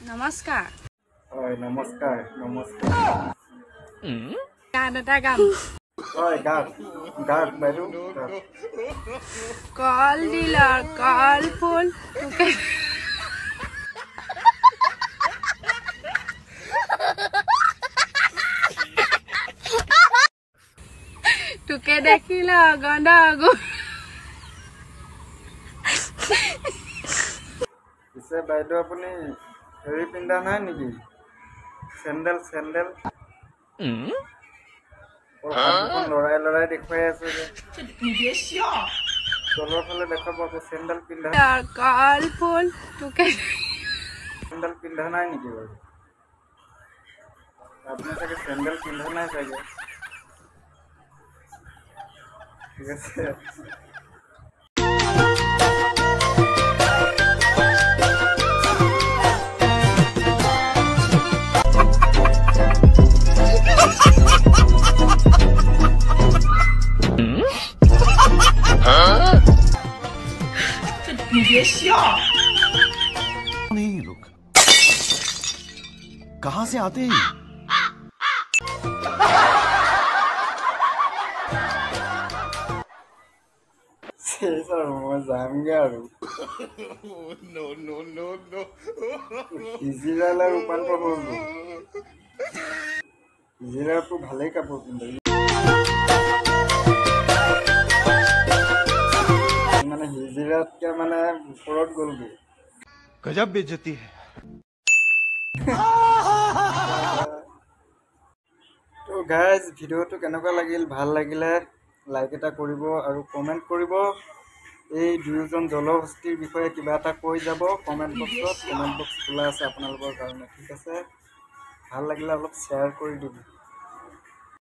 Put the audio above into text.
নমস্কাৰ হয় নমস্কাৰ নমস্কাৰ গান এটা গাম হয় গাক গাক বাইদেউ গাক। কল দিলৰ কল ফুল তোকে দেখিল গন্ধ পিছে বাইদেউ আপুনি হেৰি পিন্ধা নাই নেকি চেণ্ডেল চেণ্ডেল লৰাই লৰাই দেখুৱাই আছে যে তলৰ ফালে দেখাব আকৌ চেণ্ডেল পিন্ধা কল ফুল তোকে চেণ্ডেল পিন্ধা নাই নেকি বাৰু আপুনি চাগে চেণ্ডেল পিন্ধা নাই চাগে ঠিক আছে नहीं ये लोग कहाँ से आते हैं মই যামগে আৰু ইজিৰালৈ ৰূপান্তৰ কৰিব ইজিৰাটো ভালেই কাপোৰ পিন্ধে মানে হিজিৰাতকে মানে ওপৰত গ'লগৈ गजब बेइज्जती है তো গাইজ ভিডিঅ'টো কেনেকুৱা লাগিল ভাল লাগিলে লাইক এটা কৰিব আৰু কমেণ্ট কৰিব এই দুয়োজন জলহস্তীৰ বিষয়ে কিবা এটা কৈ যাব কমেণ্ট বক্সত কমেণ্ট বক্স খোলা আছে আপোনালোকৰ কাৰণে ঠিক আছে ভাল লাগিলে অলপ শ্বেয়াৰ কৰি দিব